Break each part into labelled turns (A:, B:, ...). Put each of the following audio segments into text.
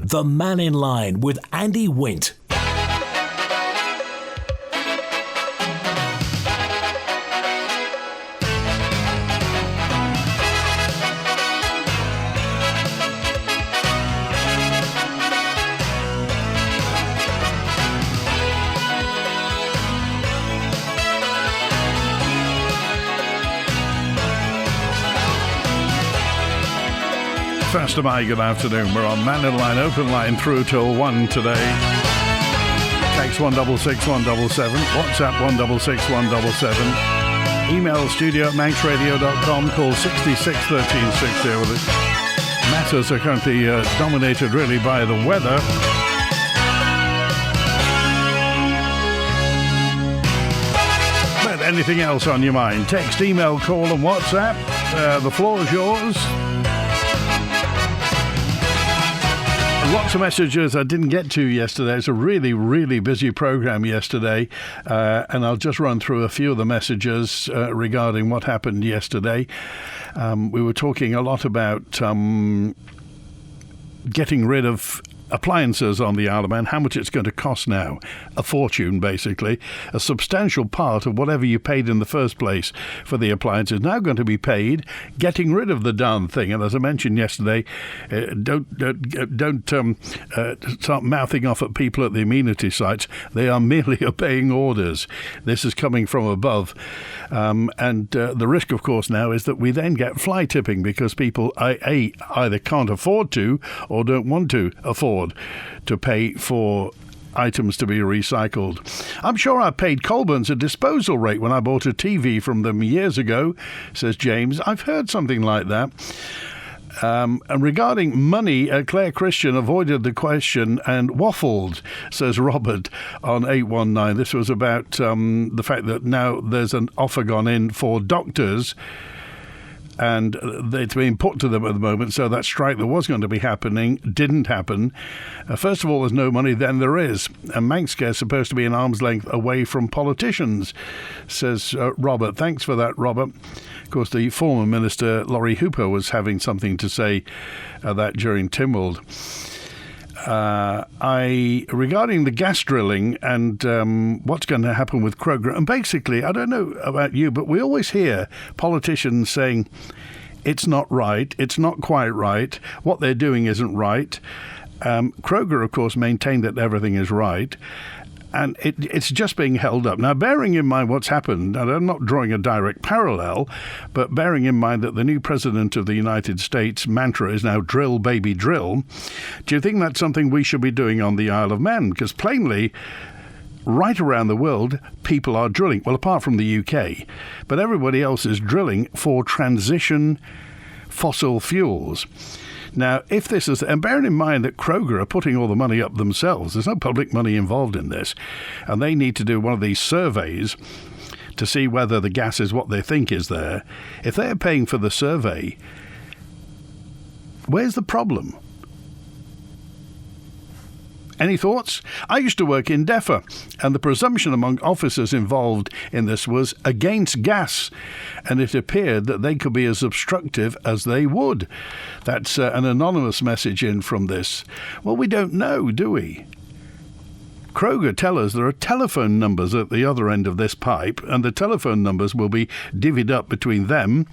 A: The Mannin Line with Andy Wint.
B: First of May, good afternoon. We're on Mannin Line, open line through till 1 today. Text 166 177, WhatsApp 166 177, email studio@manxradio.com, call 66 1360. Well, the matters are currently dominated really by the weather. But anything else on your mind? Text, email, call and WhatsApp. The floor is yours. Lots of messages I didn't get to yesterday. It's a really, really busy program yesterday, and I'll just run through a few of the messages regarding what happened yesterday. We were talking a lot about getting rid of appliances on the Isle of Man, how much it's going to cost now. A fortune, basically. A substantial part of whatever you paid in the first place for the appliance is now going to be paid getting rid of the darn thing. And as I mentioned yesterday, don't start mouthing off at people at the amenity sites. They are merely obeying orders. This is coming from above. And the risk, of course, now is that we then get fly tipping because people either can't afford to or don't want to afford to pay for items to be recycled. I'm sure I paid Colburn's a disposal rate when I bought a TV from them years ago, says James. I've heard something like that. And regarding money, Claire Christian avoided the question and waffled, says Robert on 819. This was about the fact that now there's an offer gone in for doctors, and it's being put to them at the moment, so that strike that was going to be happening didn't happen. First of all, there's no money, then there is. And Manxcare is supposed to be an arm's length away from politicians, says Robert. Thanks for that, Robert. Of course, the former Minister, Laurie Hooper, was having something to say that during Tynwald. Regarding the gas drilling and what's going to happen with Crogga, and basically, I don't know about you, but we always hear politicians saying it's not right, it's not quite right, what they're doing isn't right. Crogga, of course, maintained that everything is right, and it's just being held up. Now, bearing in mind what's happened, and I'm not drawing a direct parallel, but bearing in mind that the new president of the United States mantra is now drill, baby, drill, do you think that's something we should be doing on the Isle of Man? Because plainly, right around the world, people are drilling. Well, apart from the UK, but everybody else is drilling for transition fossil fuels. Now, if this is, and bearing in mind that Crogga are putting all the money up themselves, there's no public money involved in this, and they need to do one of these surveys to see whether the gas is what they think is there. If they're paying for the survey, where's the problem? Any thoughts? I used to work in DEFRA, and the presumption among officers involved in this was against gas, and it appeared that they could be as obstructive as they would. That's an anonymous message in from this. Well, we don't know, do we? Crogga tell us there are telephone numbers at the other end of this pipe, and the telephone numbers will be divvied up between them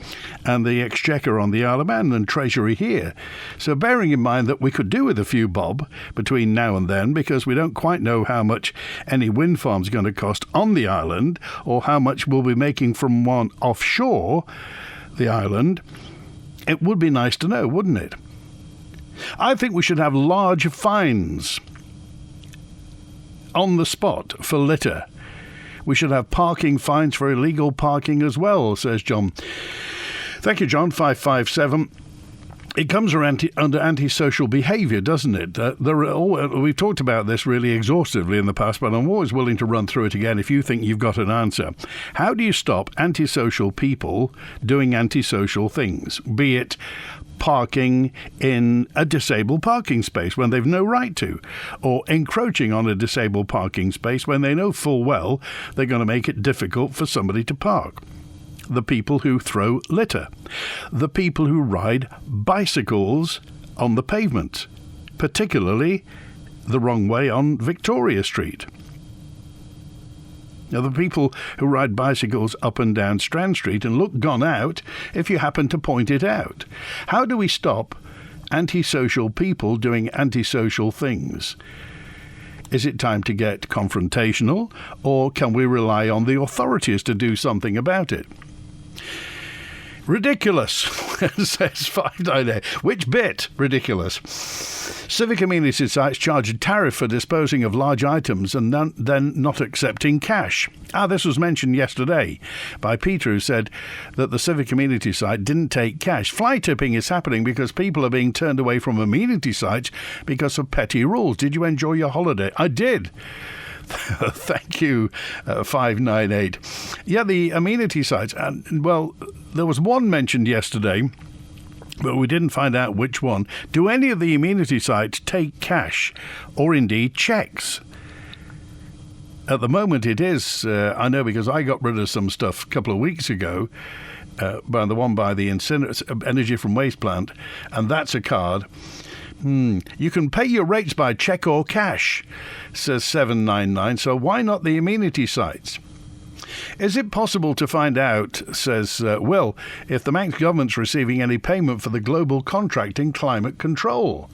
B: and the Exchequer on the Isle of Man and Treasury here. So bearing in mind that we could do with a few bob between now and then, because we don't quite know how much any wind farm's going to cost on the island, or how much we'll be making from one offshore the island, it would be nice to know, wouldn't it? I think we should have large fines on the spot for litter. We should have parking fines for illegal parking as well, says John. Thank you, John. 557. It comes under antisocial behaviour, doesn't it? We've talked about this really exhaustively in the past, but I'm always willing to run through it again if you think you've got an answer. How do you stop antisocial people doing antisocial things, be it parking in a disabled parking space when they've no right to, or encroaching on a disabled parking space when they know full well they're going to make it difficult for somebody to park? The people who throw litter, the people who ride bicycles on the pavement. particularly the wrong way on Victoria Street. Now, the people who ride bicycles up and down Strand Street and look gone out if you happen to point it out. How do we stop antisocial people doing antisocial things? Is it time to get confrontational, or can we rely on the authorities to do something about it? Ridiculous, says 598. Which bit? Ridiculous. Civic amenity sites charge a tariff for disposing of large items and then not accepting cash. This was mentioned yesterday by Peter, who said that the civic amenity site didn't take cash. Fly tipping is happening because people are being turned away from amenity sites because of petty rules. Did you enjoy your holiday? I did. Thank you, 598. Yeah, the amenity sites. Well, there was one mentioned yesterday, but we didn't find out which one. Do any of the amenity sites take cash or indeed cheques? At the moment it is, I know because I got rid of some stuff a couple of weeks ago, by the one by the Energy from Waste plant, and that's a card. You can pay your rates by cheque or cash, says 799, so why not the amenity sites? Is it possible to find out, says Will, if the Manx government's receiving any payment for the global contract in climate control?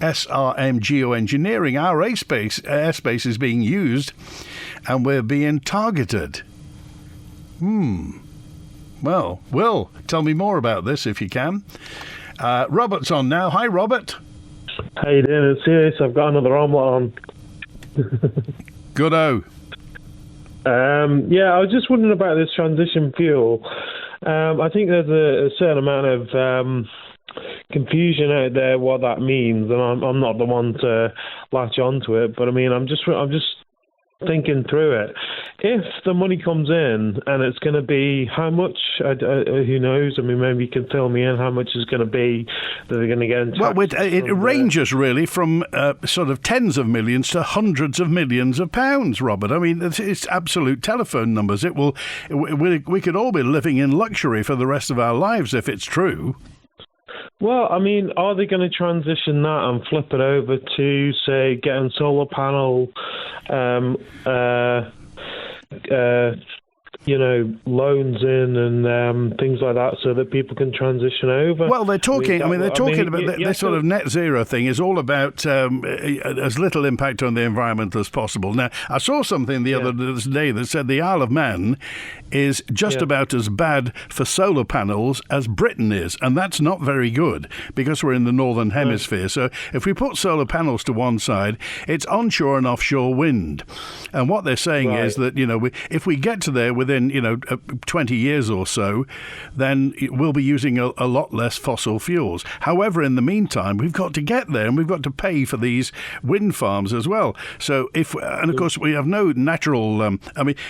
B: SRM Geoengineering, our airspace is being used and we're being targeted. Well, Will, tell me more about this if you can. Robert's on now. Hi, Robert.
C: How you doing? It's serious. I've got another omelette on.
B: Good-o.
C: I was just wondering about this transition fuel. I think there's a certain amount of confusion out there what that means, and I'm not the one to latch onto it. But I mean, I'm just thinking through it. If the money comes in and it's going to be how much, who knows? I mean, maybe you can fill me in how much is going to be that they're going to get in tax.
B: Well, it ranges really from sort of tens of millions to hundreds of millions of pounds, Robert. I mean, it's absolute telephone numbers. We could all be living in luxury for the rest of our lives if it's true.
C: Well, I mean, are they going to transition that and flip it over to, say, getting solar panel, loans in and things like that so that people can transition over?
B: Well, they're talking about this sort of net zero thing is all about as little impact on the environment as possible. Now, I saw something the other day that said the Isle of Man is just about as bad for solar panels as Britain is, and that's not very good because we're in the northern hemisphere. So if we put solar panels to one side, it's onshore and offshore wind. And what they're saying is that, if we get to there within, 20 years or so, then we'll be using a lot less fossil fuels. However, in the meantime, we've got to get there and we've got to pay for these wind farms as well. So and of course, we have no natural,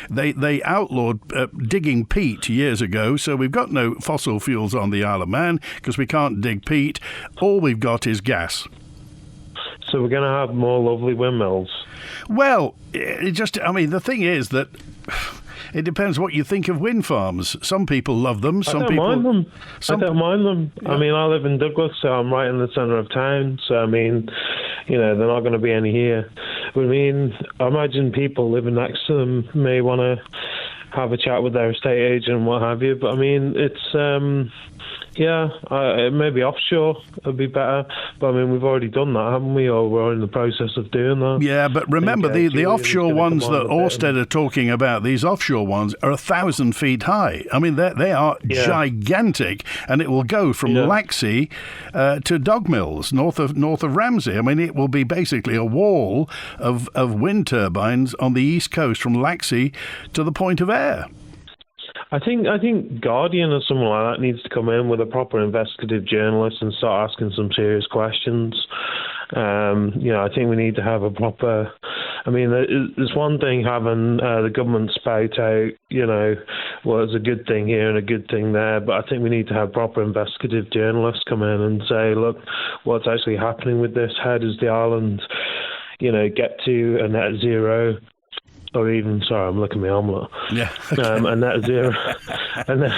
B: they outlawed digging peat years ago, so we've got no fossil fuels on the Isle of Man because we can't dig peat. All we've got is gas.
C: So we're going to have more lovely windmills.
B: Well, the thing is that it depends what you think of wind farms. Some people love them.
C: I don't mind them. Yeah. I mean, I live in Douglas, so I'm right in the centre of town. So, I mean, they're not going to be any here. But, I mean, I imagine people living next to them may want to have a chat with their estate agent and what have you. But, I mean, it's... maybe offshore would be better. But, I mean, we've already done that, haven't we? Or we're in the process of doing that.
B: Yeah, but remember, the offshore ones that Ørsted are talking about, these offshore ones are 1,000 feet high. I mean, they are gigantic, and it will go from Laxey to Dogmills, north of Ramsey. I mean, it will be basically a wall of wind turbines on the east coast from Laxey to the Point of Ayr.
C: I think Guardian or someone like that needs to come in with a proper investigative journalist and start asking some serious questions. I think we need to have a proper... I mean, there's one thing having the government spout out, it's a good thing here and a good thing there, but I think we need to have proper investigative journalists come in and say, look, what's actually happening with this? How does the island, get to a net zero? Or even, sorry, I'm looking at my omelette.
B: Yeah. Okay.
C: A net zero, a net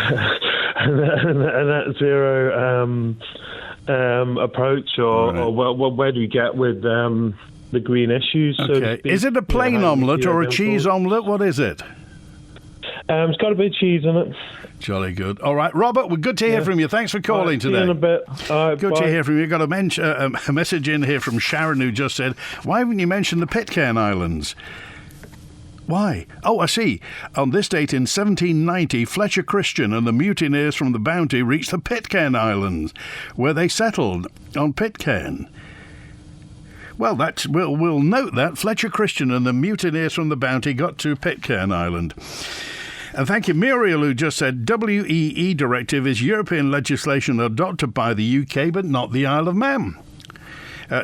C: zero approach, or where do we get with the green issues?
B: Okay.
C: So to speak?
B: Is it a plain omelette or a cheese omelette? What is it?
C: It's got a bit of cheese in it.
B: Jolly good. All right, Robert, we're good to hear from you. Thanks for calling today.
C: See you in a bit.
B: Good to hear from you. Got a message in here from Sharon who just said, why haven't you mentioned the Pitcairn Islands? Why? Oh, I see. On this date in 1790, Fletcher Christian and the mutineers from the Bounty reached the Pitcairn Islands, where they settled on Pitcairn. Well, we'll note that Fletcher Christian and the mutineers from the Bounty got to Pitcairn Island. And thank you, Muriel, who just said WEE directive is European legislation adopted by the UK, but not the Isle of Man.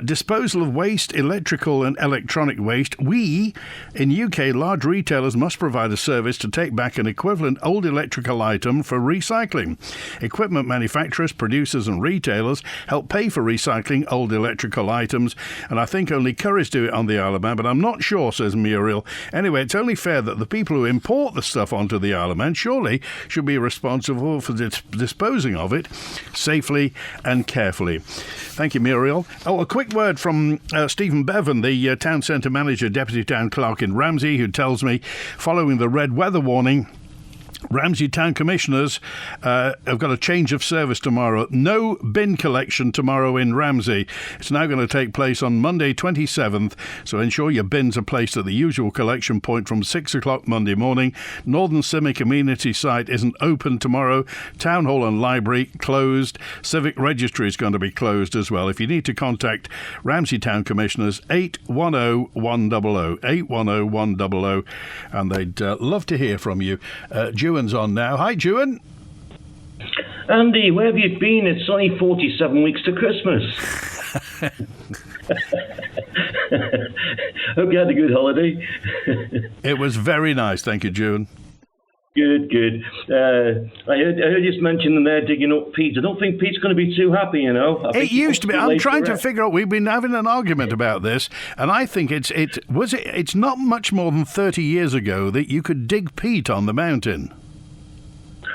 B: Disposal of waste, electrical and electronic waste. We, in UK, large retailers must provide a service to take back an equivalent old electrical item for recycling. Equipment manufacturers, producers and retailers help pay for recycling old electrical items, and I think only Currys do it on the Isle of Man, but I'm not sure, says Muriel. Anyway, it's only fair that the people who import the stuff onto the Isle of Man surely should be responsible for disposing of it safely and carefully. Thank you, Muriel. Oh, a quick word from Stephen Bevan, the town centre manager, deputy town clerk in Ramsey, who tells me, following the red weather warning, Ramsey Town Commissioners have got a change of service tomorrow. No bin collection tomorrow in Ramsey. It's now going to take place on Monday 27th, so ensure your bins are placed at the usual collection point from 6 o'clock Monday morning. Northern Civic Amenity site isn't open tomorrow. Town Hall and Library closed. Civic Registry is going to be closed as well. If you need to contact Ramsey Town Commissioners, 810 100, 810 100, and they'd love to hear from you. Juan's on now. Hi, Juan.
D: Andy, where have you been? It's only 47 weeks to Christmas. Hope you had a good holiday.
B: It was very nice, thank you, Juan.
D: Good. I heard you mention them there digging up Pete. I don't think Pete's going to be too happy, you know.
B: It used to be. I'm trying to figure out. We've been having an argument about this, and I think it's not much more than 30 years ago that you could dig peat on the mountain.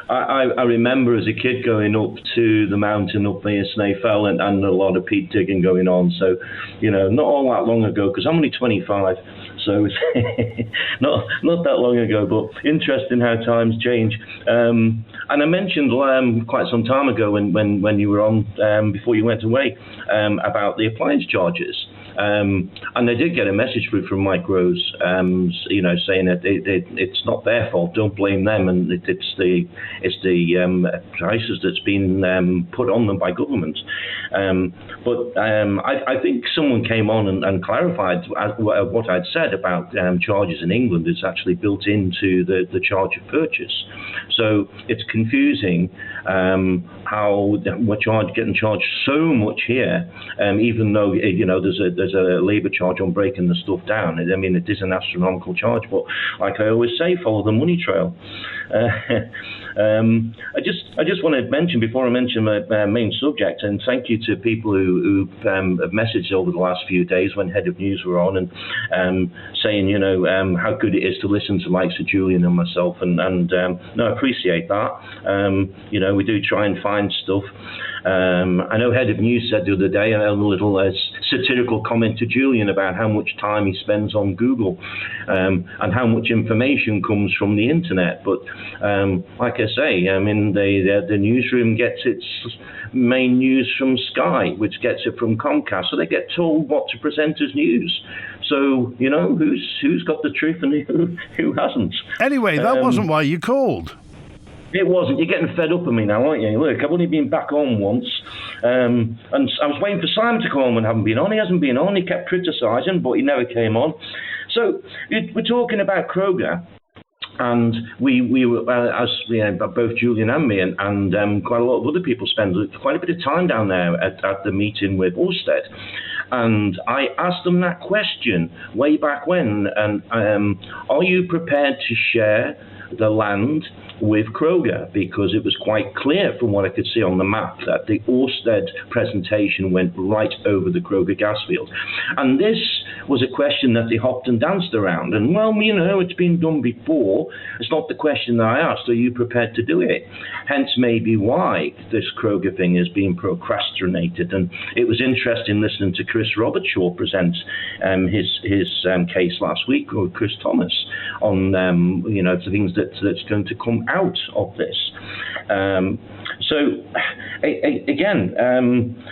D: I remember as a kid going up to the mountain up near Snaefell and a lot of peat digging going on. So, you know, not all that long ago, because I'm only 25, so it's not that long ago, but interesting how times change. And I mentioned quite some time ago when you were on, before you went away, about the appliance charges. And they did get a message through from Mike Rose, you know, saying that it's not their fault. Don't blame them, and it's the prices that's been put on them by government. But I think someone came on and clarified what I'd said about charges in England is actually built into the charge of purchase. So it's confusing how we're getting charged so much here, even though you know there's a labour charge on breaking the stuff down. I mean, it is an astronomical charge, but like I always say, follow the money trail. I just want to mention, before I mention my main subject, and thank you to people who have messaged over the last few days when Head of News were on and saying, you know, how good it is to listen to likes of Julian and myself, and no, I appreciate that. You know, we do try and find stuff. I know Head of News said the other day, a little satirical comment to Julian about how much time he spends on Google and how much information comes from the internet. But like I say, I mean, the newsroom gets its main news from Sky, which gets it from Comcast, so they get told what to present as news. So, you know, who's got the truth and who hasn't.
B: Anyway, that wasn't why you called.
D: It wasn't. You're getting fed up with me now, aren't you? Look, I've only been back on once. And I was waiting for Simon to come on when I haven't been on. He hasn't been on. He kept criticising, but he never came on. So we're talking about Crogga. And we were, as you know, both Julian and me, and quite a lot of other people spend quite a bit of time down there at the meeting with Orsted. And I asked them that question way back when. And are you prepared to share the land with Crogga, because it was quite clear from what I could see on the map that the Ørsted presentation went right over the Crogga gas field. And this was a question that they hopped and danced around. And, well, it's been done before. It's not the question that I asked, are you prepared to do it? Hence maybe why this Crogga thing is being procrastinated. And it was interesting listening to Chris Robertshaw present his case last week, or Chris Thomas, on the things that's going to come out of this.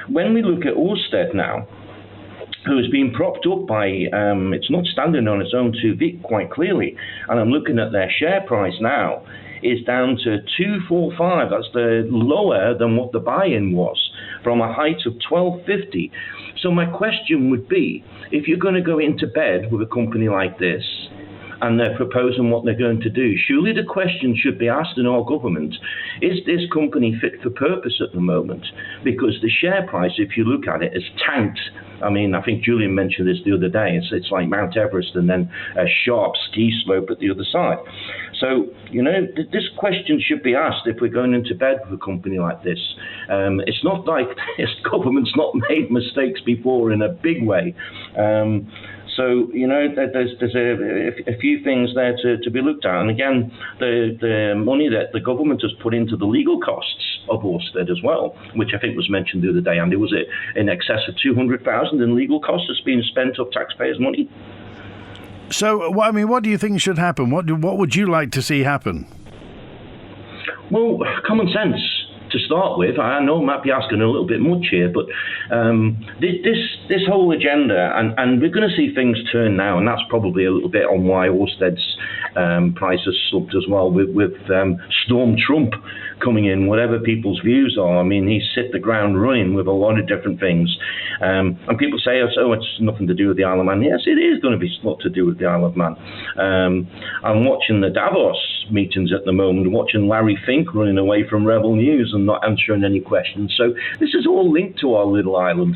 D: When we look at Ørsted now, who has been propped up by, it's not standing on its own 2 feet quite clearly, and I'm looking at their share price now, is down to 245. That's the lower than what the buy-in was, from a height of 1250. So my question would be, if you're going to go into bed with a company like this, and they're proposing what they're going to do, surely the question should be asked in our government, is this company fit for purpose at the moment? Because the share price, if you look at it, has tanked. I mean, I think Julian mentioned this the other day. It's like Mount Everest and then a sharp ski slope at the other side. So, this question should be asked if we're going into bed with a company like this. It's not like this government's not made mistakes before in a big way. So, there's a few things there to be looked at. And again, the money that the government has put into the legal costs of Ørsted as well, which I think was mentioned the other day, Andy, was it in excess of 200,000 in legal costs that's being spent of taxpayers' money?
B: So, what do you think should happen? What would you like to see happen?
D: Well, common sense to start with. I know I might be asking a little bit much here, but this whole agenda, and we're going to see things turn now, and that's probably a little bit on why Ørsted's price has slumped as well, with Storm Trump coming in, whatever people's views are. I mean, he's hit the ground running with a lot of different things. And people say, oh, it's nothing to do with the Isle of Man. Yes, it is going to be a lot to do with the Isle of Man. I'm watching the Davos meetings at the moment, watching Larry Fink running away from Rebel News and not answering any questions. So this is all linked to our little island.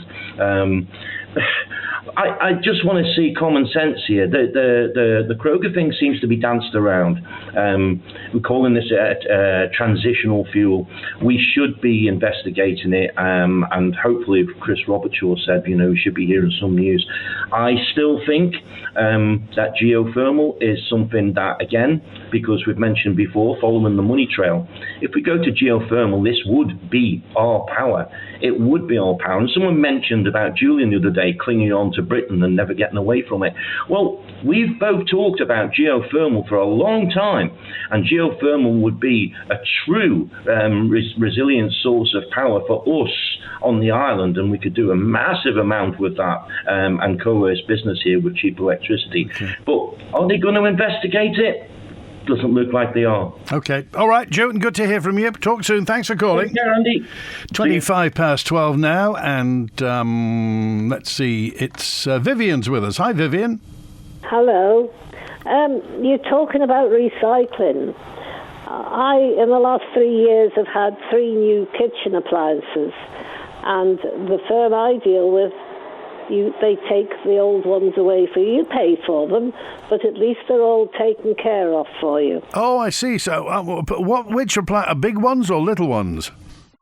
D: I just want to see common sense here. The Crogga thing seems to be danced around. We're calling this a transitional fuel. We should be investigating it, and hopefully, Chris Robertshaw said, we should be hearing some news. I still think that geothermal is something that, again, because we've mentioned before, following the money trail, if we go to geothermal, this would be our power. It would be our power. And someone mentioned about Julian the other day clinging on to Britain and never getting away from it. Well, we've both talked about geothermal for a long time, and geothermal would be a true resilient source of power for us on the island, and we could do a massive amount with that and coerce business here with cheap electricity. Okay. But are they going to investigate it? Doesn't look like they are.
B: Okay. All right, Jotun, good to hear from you. Talk soon. Thanks for calling.
D: Take care, Andy.
B: 12:25 now, and let's see, it's Vivian's with us. Hi, Vivian.
E: Hello. You're talking about recycling. I, in the last 3 years, have had 3 new kitchen appliances, and the firm I deal with, they take the old ones away for you. You pay for them, but at least they're all taken care of for you.
B: Oh, I see. So, which big ones or little ones?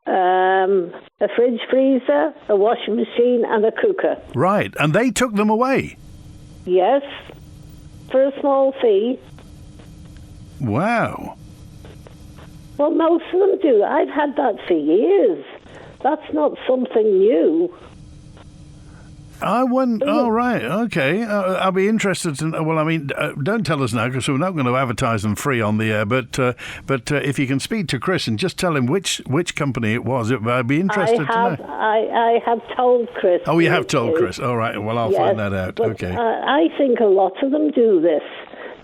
E: A fridge, freezer, a washing machine, and a cooker.
B: Right, and they took them away?
E: Yes, for a small fee.
B: Wow.
E: Well, most of them do. I've had that for years. That's not something new.
B: Oh, right, okay. I'll be interested to know. Well, I mean, don't tell us now, because we're not going to advertise them free on the air, but if you can speak to Chris and just tell him which company it was, I'd be interested to know.
E: I have told Chris.
B: Oh, you have told Chris. All right, well, I'll find that out.
E: But,
B: okay.
E: I think a lot of them do this.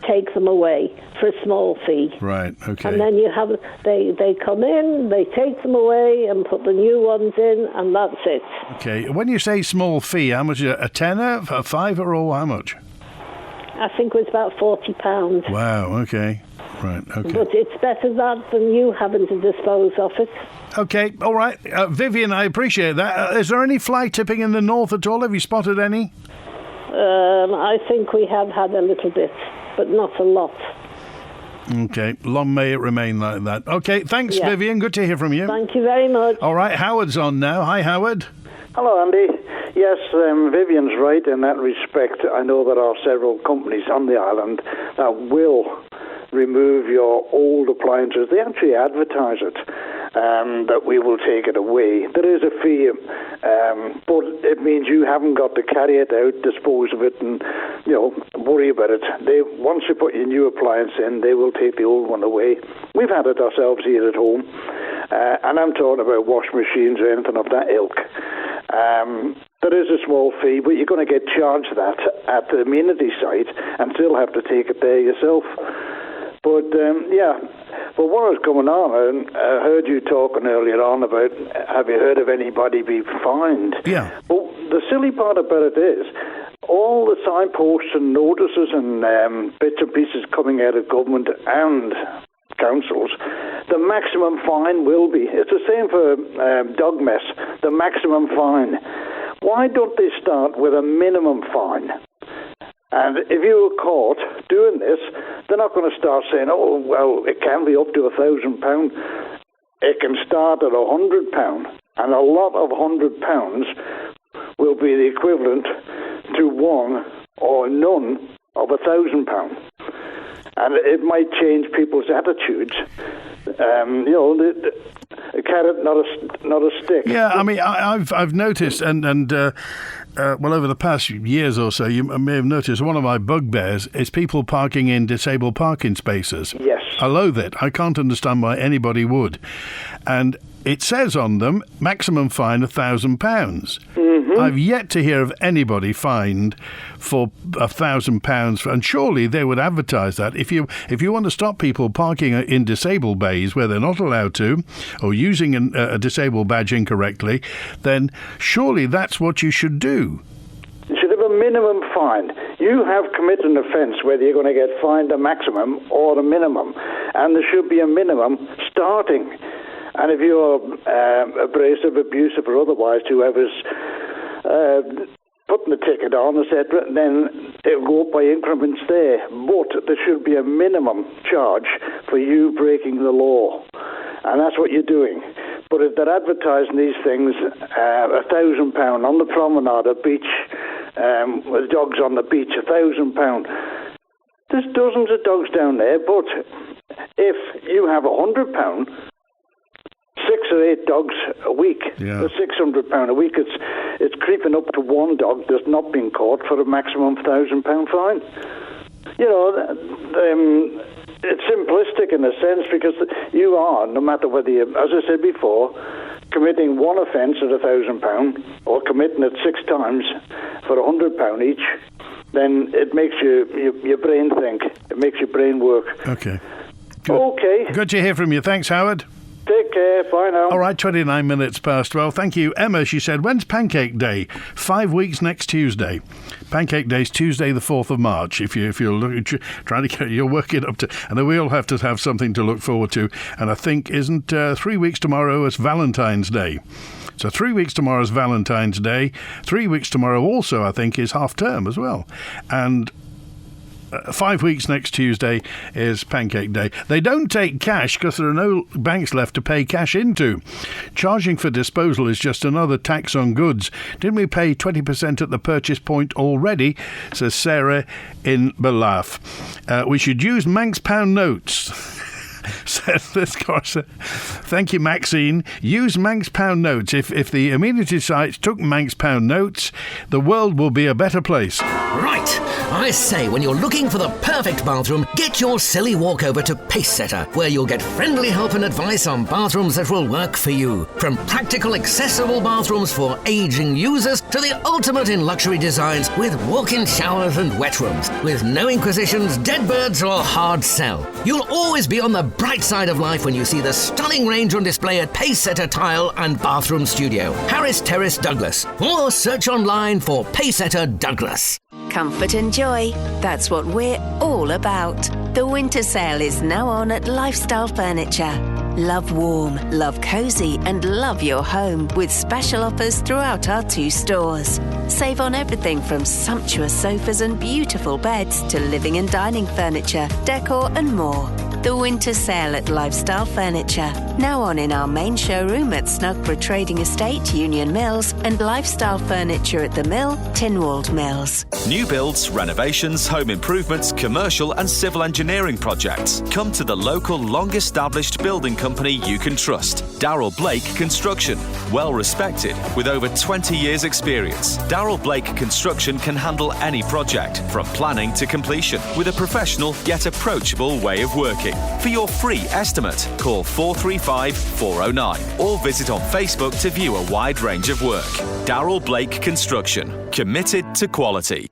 E: Take them away for a small fee.
B: Right, okay.
E: And then you have they come in, they take them away and put the new ones in, and that's it.
B: Okay. When you say small fee, how much? A tenner, a fiver, or how much?
E: I think it was about £40.
B: Wow, okay. Right, okay.
E: But it's better that than you having to dispose of it.
B: Okay, all right. Vivian, I appreciate that. Is there any fly tipping in the north at all? Have you spotted any?
E: I think we have had a little bit, but not a lot.
B: Okay, long may it remain like that. Okay, thanks, Vivian. Good to hear from you.
E: Thank you very much.
B: All right, Howard's on now. Hi, Howard.
F: Hello, Andy. Yes, Vivian's right in that respect. I know there are several companies on the island that will remove your old appliances. They actually advertise it, that we will take it away. There is a fee, but it means you haven't got to carry it out, dispose of it, and worry about it. Once you put your new appliance in, they will take the old one away. We've had it ourselves here at home, and I'm talking about wash machines or anything of that ilk. There is a small fee, but you're going to get charged that at the amenity site and still have to take it there yourself. But, but what was going on, and I heard you talking earlier on about, have you heard of anybody be fined?
B: Yeah.
F: Well, the silly part about it is, all the signposts and notices and bits and pieces coming out of government and councils, the maximum fine will be, it's the same for dog mess, the maximum fine. Why don't they start with a minimum fine? And if you were caught doing this, they're not going to start saying, oh, well, it can be up to £1,000. It can start at £100. And a lot of £100 will be the equivalent to one or none of £1,000. And it might change people's attitudes. A carrot, not a stick.
B: Yeah, I mean, I've noticed, and over the past years or so, you may have noticed one of my bugbears is people parking in disabled parking spaces.
F: Yes.
B: I loathe it. I can't understand why anybody would. And it says on them, maximum fine £1,000. Mm-hmm. I've yet to hear of anybody fined for £1,000, and surely they would advertise that. If you want to stop people parking in disabled bays where they're not allowed to, or using a disabled badge incorrectly, then surely that's what you should do.
F: You should have a minimum fine. You have committed an offence, whether you're going to get fined a maximum or a minimum, and there should be a minimum starting. And if you're abrasive, abusive, or otherwise, whoever's putting the ticket on, etc., then it'll go up by increments there. But there should be a minimum charge for you breaking the law. And that's what you're doing. But if they're advertising these things, £1,000 on the promenade or beach, with dogs on the beach, £1,000. There's dozens of dogs down there, but if you have £100, 6 or 8 dogs a week, that's £600 a week. It's creeping up to one dog that's not been caught for a maximum £1,000 fine. It's simplistic in a sense, because you are, no matter whether you, as I said before, committing one offence at £1,000 or committing it 6 times for £100 each, then it makes your brain think. It makes your brain work.
B: Okay. Good.
F: Okay.
B: Good to hear from you. Thanks, Howard.
F: Take care. Bye now.
B: All right, 29 minutes past 12. Thank you. Emma, she said, when's Pancake Day? 5 weeks next Tuesday. Pancake Day's Tuesday, the 4th of March. If you're trying to get your work it up to, and then we all have to have something to look forward to. And I think, isn't 3 weeks tomorrow is Valentine's Day? So 3 weeks tomorrow is Valentine's Day. 3 weeks tomorrow also, I think, is half term as well. And 5 weeks next Tuesday is Pancake Day. They don't take cash because there are no banks left to pay cash into. Charging for disposal is just another tax on goods. Didn't we pay 20% at the purchase point already? Says Sarah in Belaf. We should use Manx pound notes. Says this course. Thank you, Maxine. Use Manx pound notes. If the amenity sites took Manx pound notes, the world will be a better place.
G: Right. I say, when you're looking for the perfect bathroom, get your silly walk over to Pacesetter, where you'll get friendly help and advice on bathrooms that will work for you. From practical, accessible bathrooms for aging users to the ultimate in luxury designs with walk-in showers and wet rooms, with no inquisitions, dead birds or hard sell. You'll always be on the bright side of life when you see the stunning range on display at Pacesetter Tile and Bathroom Studio, Harris Terrace, Douglas, or search online for Pacesetter Douglas.
H: Comfort and joy, that's what we're all about. The winter sale is now on at Lifestyle Furniture. Love warm, love cosy, and love your home with special offers throughout our 2 stores. Save on everything from sumptuous sofas and beautiful beds to living and dining furniture, decor and more. The winter sale at Lifestyle Furniture. Now on in our main showroom at Snugborough Trading Estate, Union Mills, and Lifestyle Furniture at the Mill, Tynwald Mills.
I: New builds, renovations, home improvements, commercial and civil engineering projects. Come to the local, long-established building company you can trust. Darrell Blake Construction. Well respected, with over 20 years' experience. Darrell Blake Construction can handle any project, from planning to completion, with a professional yet approachable way of working. For your free estimate, call 435 409 or visit on Facebook to view a wide range of work. Darrell Blake Construction. Committed to quality.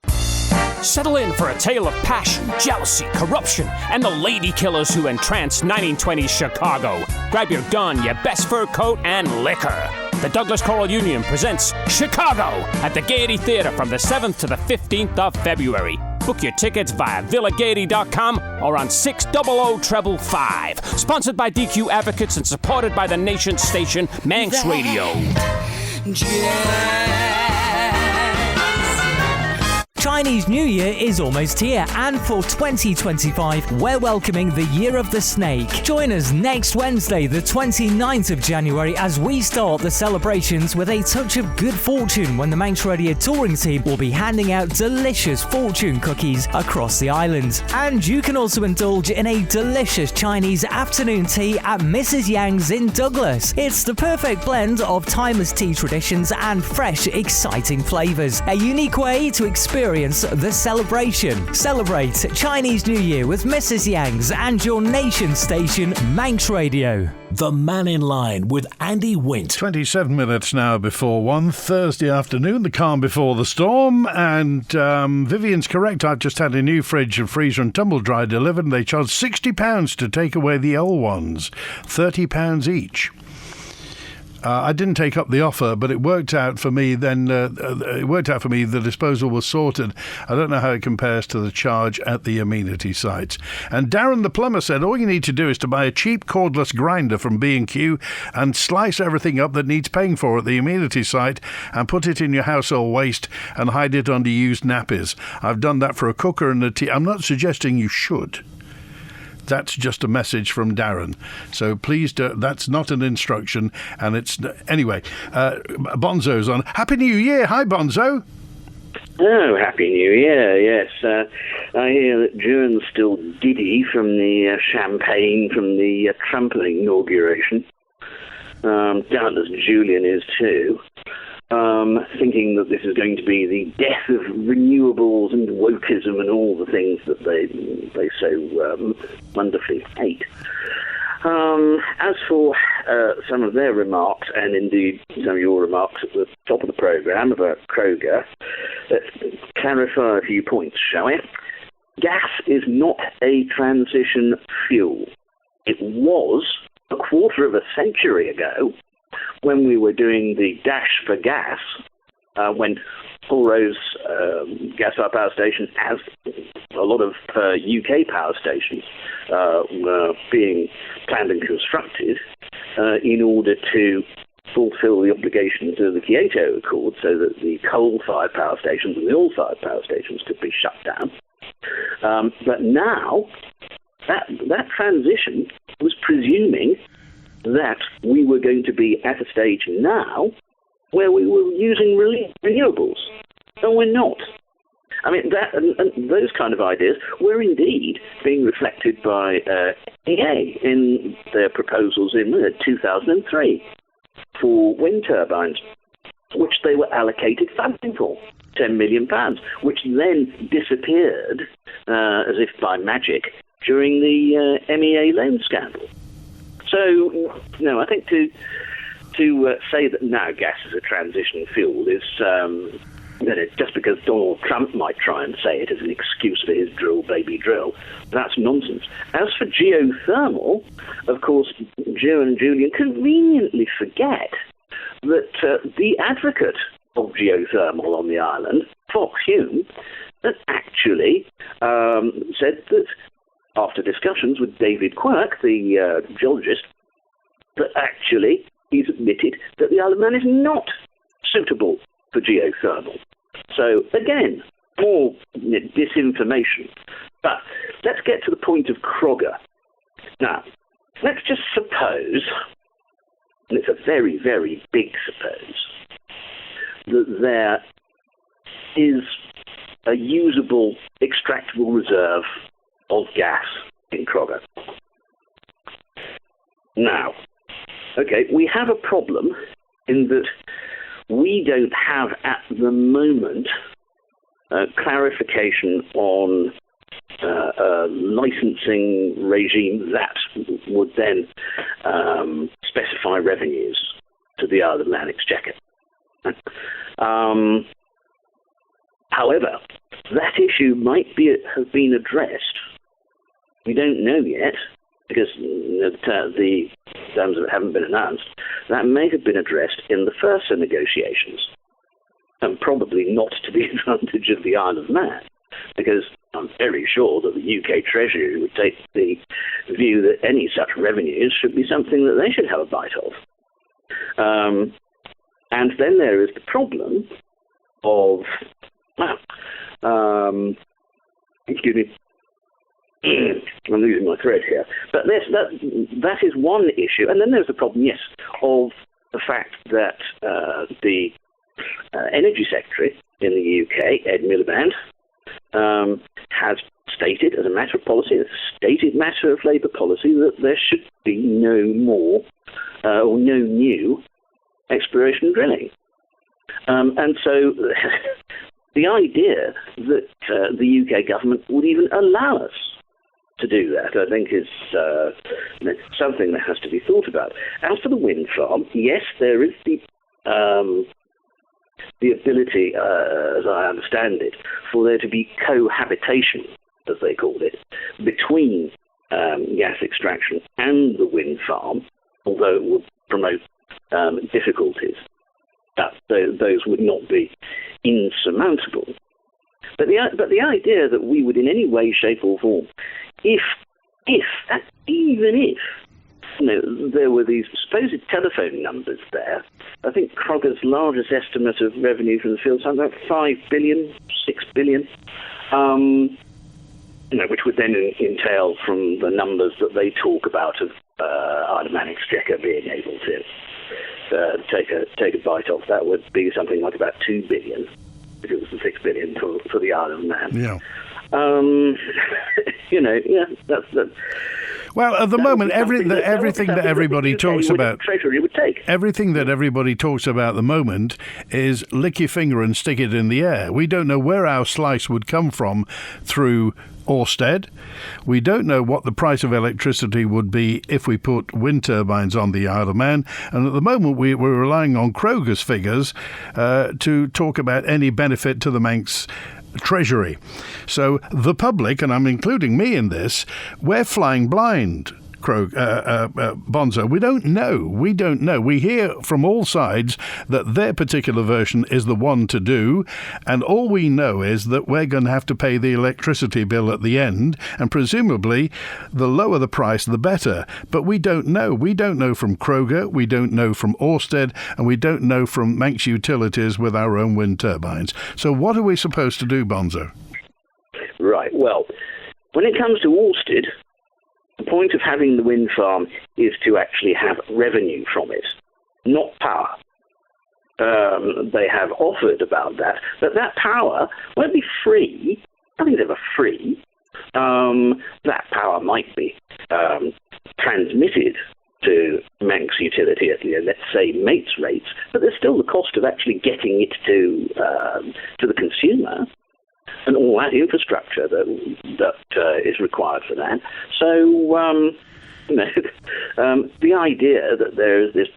J: Settle in for a tale of passion, jealousy, corruption, and the lady killers who entranced 1920s Chicago. Grab your gun, your best fur coat, and liquor. The Douglas Choral Union presents Chicago at the Gaiety Theatre from the 7th to the 15th of February. Book your tickets via villagaiety.com or on 600-555. Sponsored by DQ Advocates and supported by the nation's station, Manx Radio.
K: Chinese New Year is almost here, and for 2025, we're welcoming the Year of the Snake. Join us next Wednesday, the 29th of January, as we start the celebrations with a touch of good fortune when the Manx Radio touring team will be handing out delicious fortune cookies across the island. And you can also indulge in a delicious Chinese afternoon tea at Mrs. Yang's in Douglas. It's the perfect blend of timeless tea traditions and fresh, exciting flavours. A unique way to experience the celebration. Celebrate Chinese New Year with Mrs. Yang's and your nation station, Manx Radio.
A: The Mannin Line with Andy Wint.
B: 27 minutes now before 1, Thursday afternoon, the calm before the storm. And Vivian's correct. I've just had a new fridge and freezer and tumble dryer delivered, and they charge £60 to take away the old ones, £30 each. I didn't take up the offer, but it worked out for me then. The disposal was sorted. I don't know how it compares to the charge at the amenity sites. And Darren the plumber said all you need to do is to buy a cheap cordless grinder from B&Q and slice everything up that needs paying for at the amenity site and put it in your household waste and hide it under used nappies. I've done that for a cooker and a tea. I'm not suggesting you should. That's just a message from Darren. So please, that's not an instruction. And it's anyway. Bonzo's on. Happy New Year! Hi, Bonzo.
L: Oh, Happy New Year! Yes, I hear that Julian's still giddy from the champagne from the Trump inauguration. Doubtless Julian is too. Thinking that this is going to be the death of renewables and wokeism and all the things that they so wonderfully hate. As for some of their remarks, and indeed some of your remarks at the top of the programme about Crogga, let's clarify a few points, shall we? Gas is not a transition fuel. It was a quarter of a century ago, when we were doing the dash for gas, when Polrose gas-fired power station, as a lot of UK power stations, were being planned and constructed in order to fulfil the obligations of the Kyoto Accord so that the coal-fired power stations and the oil-fired power stations could be shut down. But now, that transition was presuming that we were going to be at a stage now where we were using renewables, and we're not. I mean, that and those kind of ideas were indeed being reflected by EA in their proposals in 2003 for wind turbines, which they were allocated funding for, £10 million, which then disappeared as if by magic during the MEA loan scandal. So, no, I think to say that now gas is a transition fuel is, just because Donald Trump might try and say it as an excuse for his drill, baby, drill, that's nonsense. As for geothermal, of course, Joe and Julian conveniently forget that the advocate of geothermal on the island, Fox Hume, that actually said that, after discussions with David Quirk, the geologist, that actually he's admitted that the Isle of Man is not suitable for geothermal. So, again, more disinformation. But let's get to the point of Crogga. Now, let's just suppose, and it's a very, very big suppose, that there is a usable, extractable reserve of gas in Crogga. Now, okay, we have a problem in that we don't have at the moment clarification on a licensing regime that would then specify revenues to the Isle of Man Exchequer. However, that issue might have been addressed. We don't know yet, because the terms of it haven't been announced. That may have been addressed in the first negotiations, and probably not to the advantage of the Isle of Man, because I'm very sure that the UK Treasury would take the view that any such revenues should be something that they should have a bite of. And then there is the problem of, excuse me, I'm losing my thread here. But that is one issue. And then there's the problem, yes, of the fact that the Energy Secretary in the UK, Ed Miliband, has stated as a matter of policy, a stated matter of Labour policy, that there should be no more or no new exploration drilling. And so the idea that the UK government would even allow us to do that, I think, is something that has to be thought about. As for the wind farm, yes, there is the ability, as I understand it, for there to be cohabitation, as they called it, between gas extraction and the wind farm, although it would promote difficulties. Those would not be insurmountable. But the idea that we would in any way, shape or form, even if there were these supposed telephone numbers there, I think Crogga's largest estimate of revenue from the field is something like 5 billion, 6 billion, which would then entail from the numbers that they talk about of Isle of Man Exchequer being able to take a bite off. That would be something like about 2 billion, if it was the 6 billion for the Isle of Man.
B: Yeah.
L: That's the.
B: Well, at the moment, everything that everybody talks about,
L: Treasury would take.
B: Everything that everybody talks about at the moment is lick your finger and stick it in the air. We don't know where our slice would come from through Ørsted. We don't know what the price of electricity would be if we put wind turbines on the Isle of Man. And at the moment, we're relying on Crogga's figures to talk about any benefit to the Manx Treasury. So the public, and I'm including me in this, we're flying blind, Bonzo. We don't know. We hear from all sides that their particular version is the one to do, and all we know is that we're going to have to pay the electricity bill at the end, and presumably the lower the price, the better. But we don't know. We don't know from Crogga, we don't know from Ørsted, and we don't know from Manx Utilities with our own wind turbines. So what are we supposed to do, Bonzo?
L: Right, well, when it comes to Ørsted, the point of having the wind farm is to actually have revenue from it, not power. They have offered about that, but that power won't be free. Nothing's ever free. That power might be transmitted to Manx Utility at, let's say, mates rates, but there's still the cost of actually getting it to the consumer, and all that infrastructure that is required for that. So, the idea that there is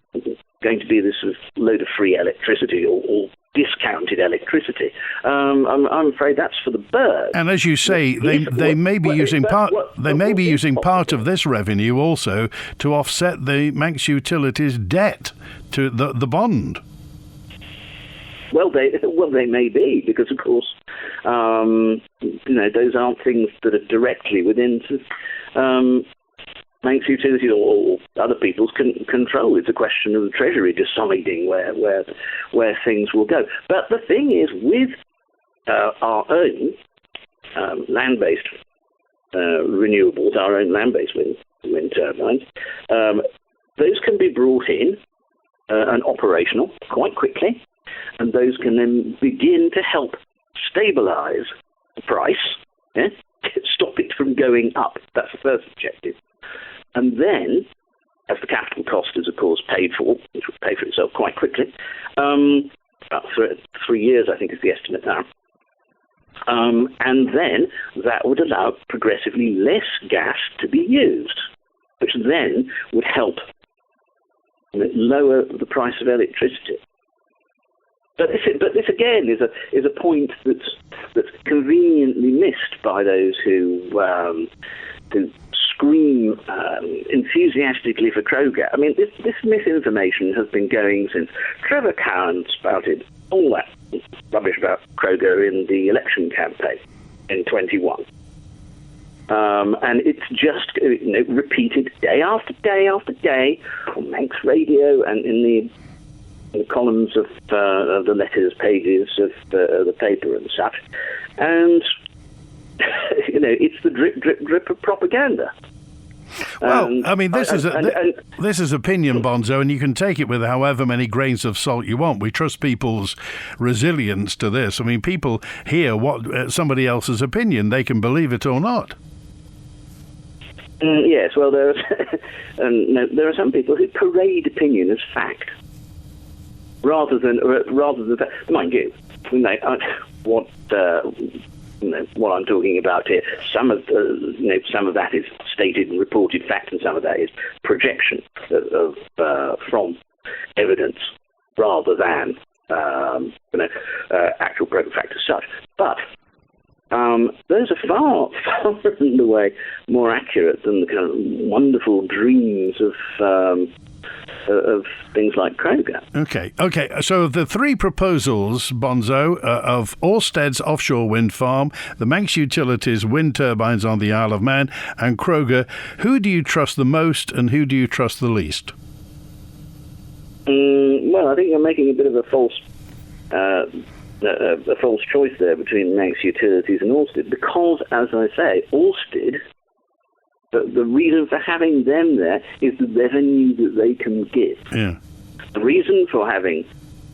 L: going to be this sort of load of free electricity or discounted electricity, I'm afraid that's for the birds.
B: And as you say, they may be using part of this revenue also to offset the Manx Utilities debt to the bond.
L: Well, they may be, because of course, those aren't things that are directly within Manx Utility or other people's control. It's a question of the Treasury deciding where things will go. But the thing is, with our own land-based renewables, our own land-based wind wind turbines, those can be brought in and operational quite quickly, and those can then begin to help stabilise the price, stop it from going up. That's the first objective. And then, as the capital cost is, of course, paid for, which will pay for itself quite quickly, about 3 years, I think, is the estimate now. And then that would allow progressively less gas to be used, which then would help lower the price of electricity. But this again is a point that's conveniently missed by those who scream enthusiastically for Crogga. I mean, this misinformation has been going since Trevor Cowan spouted all that rubbish about Crogga in the election campaign in 21. And it's just repeated day after day after day on Manx Radio and in the columns of the letters pages of the paper and such. And, it's the drip, drip, drip of propaganda.
B: Well, I mean, this is opinion, Bonzo, and you can take it with however many grains of salt you want. We trust people's resilience to this. I mean, people hear somebody else's opinion. They can believe it or not.
L: Yes, well, there are some people who parade opinion as fact, rather than mind you, what I'm talking about here. Some of that is stated and reported fact, and some of that is projection from evidence rather than actual proven fact as such. But those are far and away more accurate than the kind of wonderful dreams of things like Crogga.
B: Okay. So the three proposals, Bonzo, of Ørsted's offshore wind farm, the Manx Utilities wind turbines on the Isle of Man, and Crogga, who do you trust the most and who do you trust the least?
L: Well, I think you're making a bit of a false choice there between Manx Utilities and Ørsted, because, as I say, Ørsted, the reason for having them there is the revenue that they can give.
B: Yeah.
L: The reason for having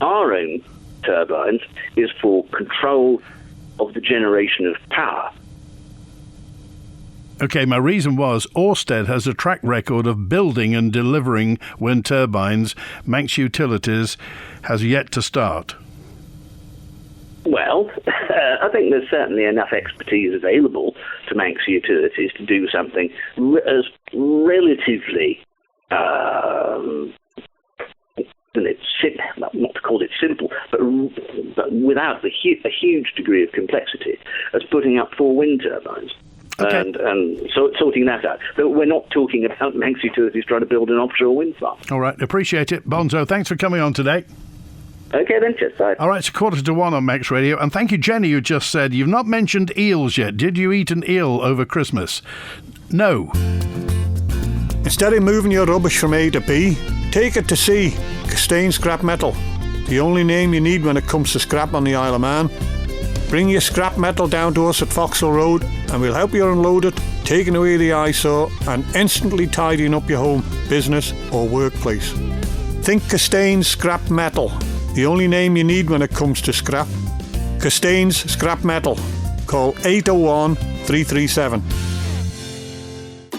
L: our own turbines is for control of the generation of power.
B: Okay, my reason was Ørsted has a track record of building and delivering wind turbines. Manx Utilities has yet to start.
L: Well, I think there's certainly enough expertise available to Manx Utilities to do something as relatively, not to call it simple, but without a huge degree of complexity, as putting up 4 wind turbines. Okay. And so sorting that out. But we're not talking about Manx Utilities trying to build an offshore wind farm.
B: All right, appreciate it. Bonzo, thanks for coming on today.
L: Okay then, cheers, bye.
B: All right, it's 1:45 on Max Radio. And thank you, Jenny, who just said, you've not mentioned eels yet. Did you eat an eel over Christmas? No.
M: Instead of moving your rubbish from A to B, take it to C. Castaigne Scrap Metal. The only name you need when it comes to scrap on the Isle of Man. Bring your scrap metal down to us at Foxhill Road and we'll help you unload it, taking away the eyesore and instantly tidying up your home, business or workplace. Think Castaigne Scrap Metal. The only name you need when it comes to scrap. Castaigne's Scrap Metal. Call 801 337.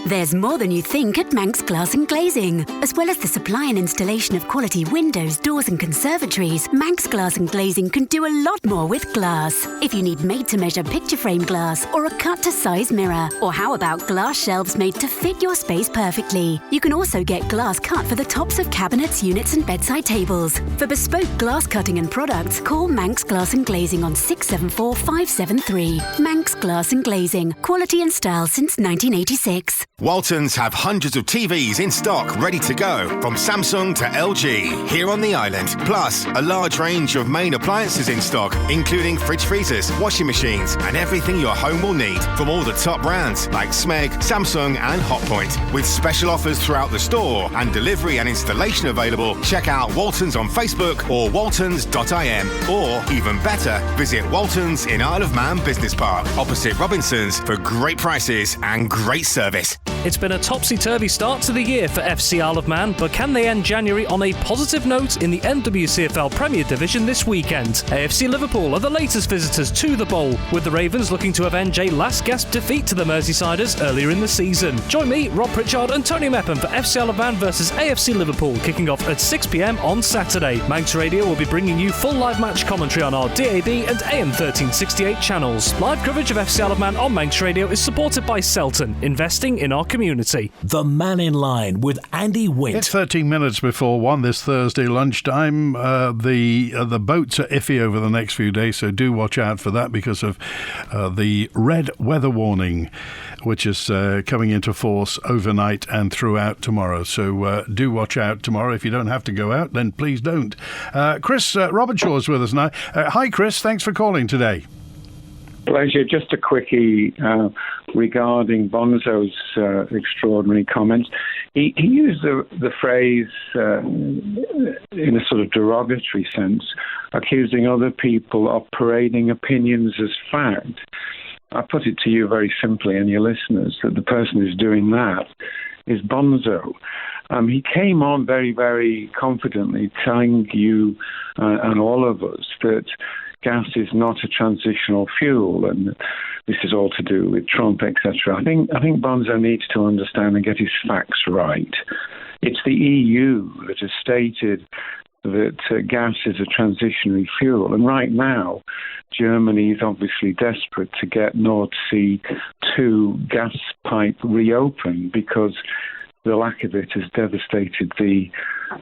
N: There's more than you think at Manx Glass and Glazing. As well as the supply and installation of quality windows, doors and conservatories, Manx Glass and Glazing can do a lot more with glass. If you need made-to-measure picture frame glass or a cut-to-size mirror, or how about glass shelves made to fit your space perfectly? You can also get glass cut for the tops of cabinets, units and bedside tables. For bespoke glass cutting and products, call Manx Glass and Glazing on 674 573. Manx Glass and Glazing. Quality and style since 1986.
O: Waltons have hundreds of TVs in stock ready to go, from Samsung to LG, here on the island. Plus, a large range of main appliances in stock, including fridge freezers, washing machines, and everything your home will need from all the top brands like Smeg, Samsung, and Hotpoint. With special offers throughout the store and delivery and installation available, check out Waltons on Facebook or waltons.im. Or, even better, visit Waltons in Isle of Man Business Park, opposite Robinson's, for great prices and great service.
P: It's been a topsy-turvy start to the year for FC Isle of Man, but can they end January on a positive note in the NWCFL Premier Division this weekend? AFC Liverpool are the latest visitors to the Bowl, with the Ravens looking to avenge a last-gasp defeat to the Merseysiders earlier in the season. Join me, Rob Pritchard and Tony Mepham for FC Isle of Man versus AFC Liverpool, kicking off at 6 p.m. on Saturday. Manx Radio will be bringing you full live match commentary on our DAB and AM 1368 channels. Live coverage of FC Isle of Man on Manx Radio is supported by Selton, investing in our community.
A: The Mannin Line with Andy Wint.
B: It's 13 minutes before 1 this Thursday lunchtime. The boats are iffy over the next few days, so do watch out for that because of the red weather warning, which is coming into force overnight and throughout tomorrow. So do watch out tomorrow. If you don't have to go out, then please don't. Chris Robertshaw's with us now. Hi, Chris. Thanks for calling today.
Q: Pleasure. Just a quickie regarding Bonzo's extraordinary comments. He used the phrase in a sort of derogatory sense, accusing other people of parading opinions as fact. I put it to you very simply and your listeners that the person who's doing that is Bonzo. He came on very, very confidently telling you and all of us that gas is not a transitional fuel, and this is all to do with Trump, etc. I think Bonzo needs to understand and get his facts right. It's the EU that has stated that gas is a transitionary fuel, and right now Germany is obviously desperate to get Nord Stream 2 gas pipe reopened because the lack of it has devastated the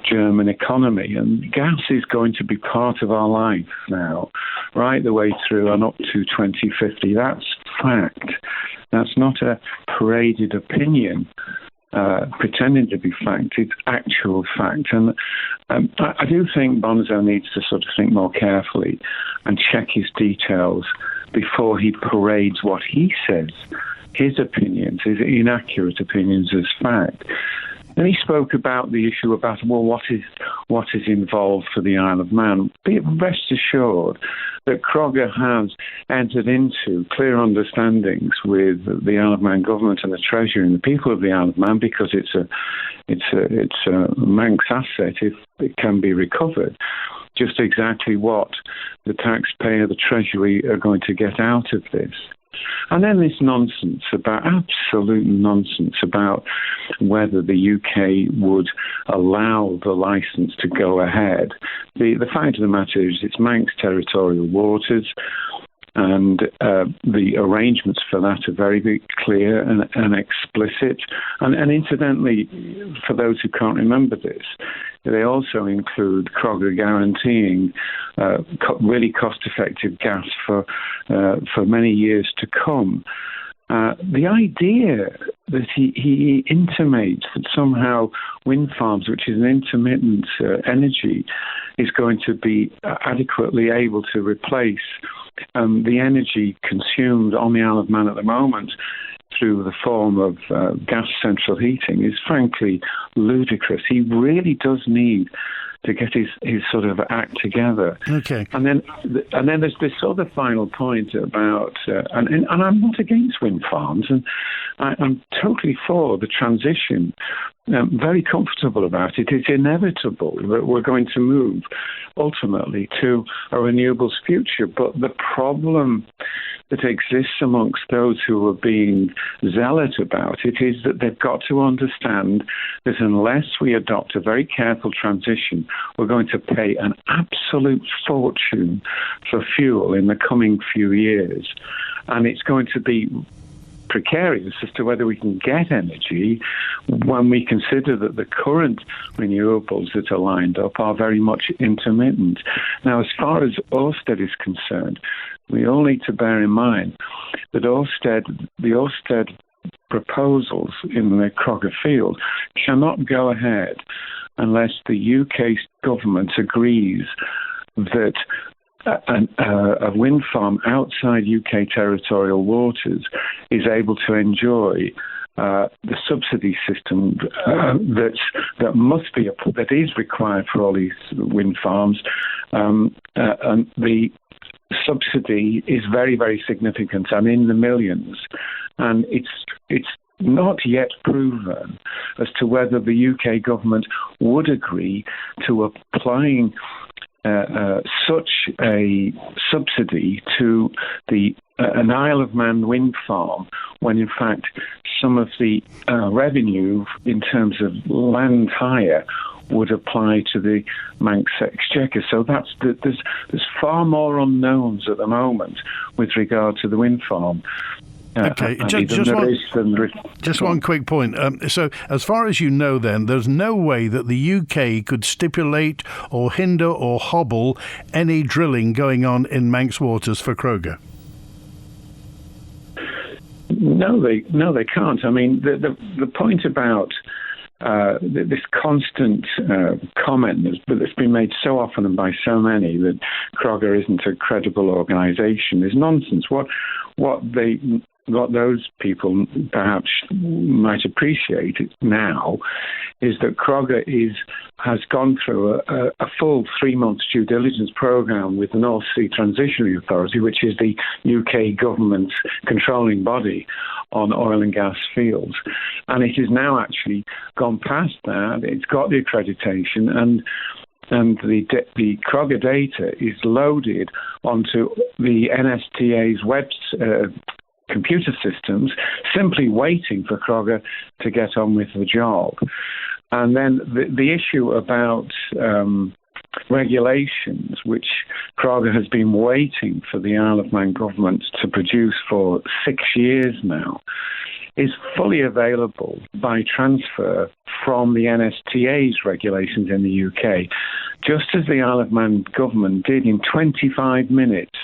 Q: German economy. And gas is going to be part of our life now, right the way through and up to 2050. That's fact. That's not a paraded opinion, pretending to be fact. It's actual fact. And I do think Bonzo needs to sort of think more carefully and check his details before he parades what he says, his opinions, his inaccurate opinions, as fact. Then he spoke about the issue about, well, what is involved for the Isle of Man. Be rest assured that Crogga has entered into clear understandings with the Isle of Man government and the Treasury and the people of the Isle of Man, because it's a Manx asset if it can be recovered. Just exactly what the taxpayer, the Treasury, are going to get out of this. And then this nonsense absolute nonsense about whether the UK would allow the licence to go ahead. The fact of the matter is it's Manx territorial waters, and the arrangements for that are very, very clear and explicit. And incidentally, for those who can't remember this, they also include Crogga guaranteeing really cost-effective gas for many years to come. The idea that he intimates that somehow wind farms, which is an intermittent energy, is going to be adequately able to replace the energy consumed on the Isle of Man at the moment through the form of gas central heating is frankly ludicrous. He really does need to get his sort of act together.
B: Okay.
Q: And then there's this other final point about, and I'm not against wind farms, and I'm totally for the transition. I'm very comfortable about it. It's inevitable that we're going to move ultimately to a renewables future. But the problem that exists amongst those who are being zealot about it is that they've got to understand that unless we adopt a very careful transition, we're going to pay an absolute fortune for fuel in the coming few years. And it's going to be precarious as to whether we can get energy when we consider that the current renewables that are lined up are very much intermittent. Now, as far as Ørsted is concerned, we all need to bear in mind that the Ørsted proposals in the Crogga field cannot go ahead unless the UK government agrees that a wind farm outside UK territorial waters is able to enjoy the subsidy system that is required for all these wind farms, and the subsidy is very, very significant and in the millions, and it's not yet proven as to whether the UK government would agree to applying such a subsidy to an Isle of Man wind farm, when in fact some of the revenue in terms of land hire would apply to the Manx Exchequer. So there's far more unknowns at the moment with regard to the wind farm.
B: Okay, just one quick point. So, as far as you know, then, there's no way that the UK could stipulate or hinder or hobble any drilling going on in Manx waters for Crogga.
Q: No, they can't. I mean, the point about this constant comment that's been made so often and by so many that Crogga isn't a credible organisation is nonsense. What those people perhaps might appreciate now is that Crogga has gone through a full 3 months due diligence programme with the North Sea Transitionary Authority, which is the UK government's controlling body on oil and gas fields. And it has now actually gone past that. It's got the accreditation, and the Crogga data is loaded onto the NSTA's computer systems, simply waiting for Crogga to get on with the job. And then the issue about regulations, which Crogga has been waiting for the Isle of Man government to produce for 6 years now, is fully available by transfer from the NSTA's regulations in the UK, just as the Isle of Man government did in 25 minutes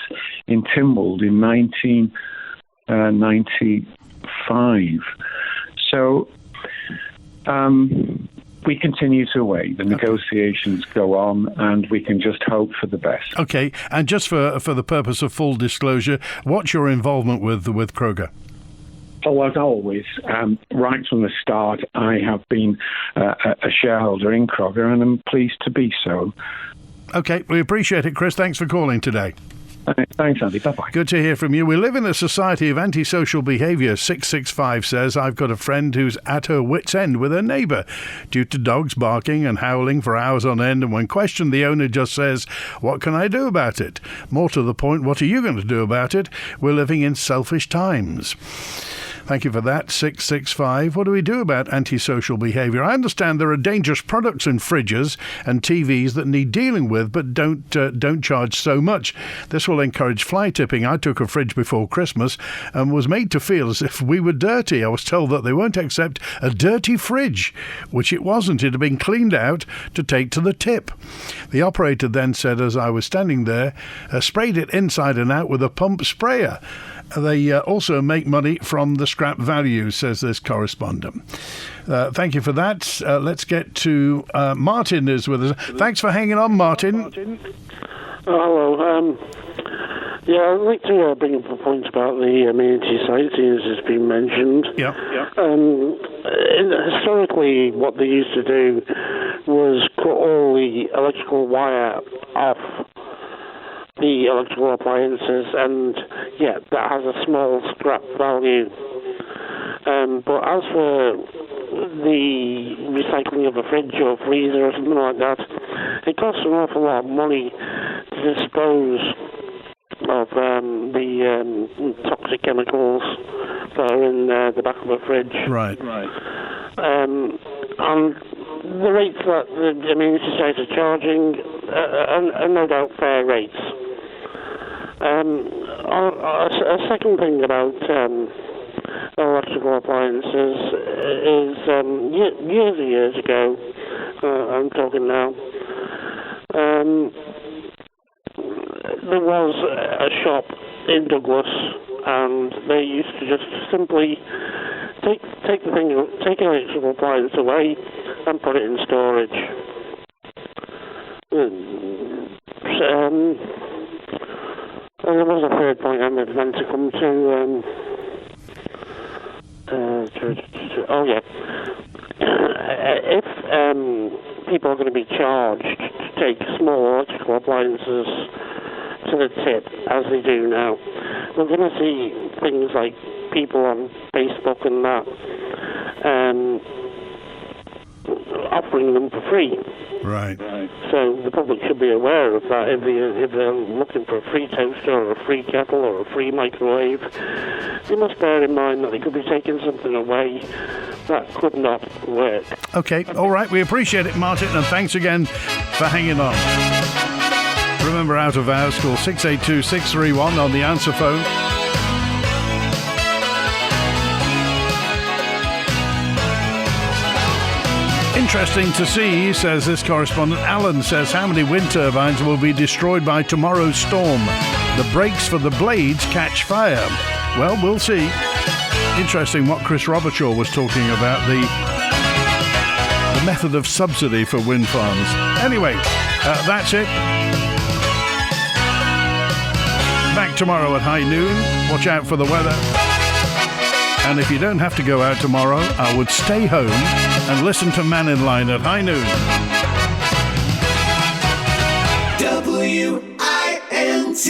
Q: in Tynwald in 1995. So we continue to wait. The negotiations go on, and we can just hope for the best.
B: Okay, and just for the purpose of full disclosure, what's your involvement with Crogga?
Q: Oh, as always, right from the start, I have been a shareholder in Crogga, and I'm pleased to be so.
B: Okay, we appreciate it, Chris. Thanks for calling today.
Q: Thanks, Andy. Bye-bye.
B: Good to hear from you. We live in a society of antisocial behaviour. 665 says, I've got a friend who's at her wit's end with her neighbour due to dogs barking and howling for hours on end, and when questioned, the owner just says, what can I do about it? More to the point, what are you going to do about it? We're living in selfish times. Thank you for that, 665. What do we do about antisocial behaviour? I understand there are dangerous products in fridges and TVs that need dealing with, but don't charge so much. This will encourage fly tipping. I took a fridge before Christmas and was made to feel as if we were dirty. I was told that they won't accept a dirty fridge, which it wasn't. It had been cleaned out to take to the tip. The operator then said, as I was standing there, sprayed it inside and out with a pump sprayer. They also make money from the scrap value, says this correspondent. Thank you for that. Let's get to Martin is with us. Thanks for hanging on, Martin.
R: Hello. I'd like to bring up a point about the amenity sites, as has been mentioned.
B: Yeah.
R: Historically, what they used to do was cut all the electrical wire off the electrical appliances, and that has a small scrap value. But as for the recycling of a fridge or freezer or something like that, it costs an awful lot of money to dispose of the toxic chemicals that are in the back of a fridge.
B: Right.
R: And the rates that the amenity sites are charging are no doubt fair rates. A second thing about electrical appliances is years and years ago, I'm talking now, there was a shop in Douglas, and they used to just simply take an electrical appliance away and put it in storage. And there was a third point I meant to come to. If people are going to be charged to take small electrical appliances to the tip, as they do now, we're going to see things like people on Facebook and that offering them for free.
B: Right.
R: So the public should be aware of that. If they're looking for a free toaster or a free kettle or a free microwave, they must bear in mind that they could be taking something away that could not work.
B: Okay, all right, we appreciate it, Martin, and thanks again for hanging on. Remember, out of hours, call 682-631 on the answer phone. Interesting to see, says this correspondent. Alan says, how many wind turbines will be destroyed by tomorrow's storm? The brakes for the blades catch fire. Well, we'll see. Interesting what Chris Robertshaw was talking about, the method of subsidy for wind farms. Anyway, that's it. Back tomorrow at high noon. Watch out for the weather. And if you don't have to go out tomorrow, I would stay home and listen to Mannin Line at high noon.
S: WINT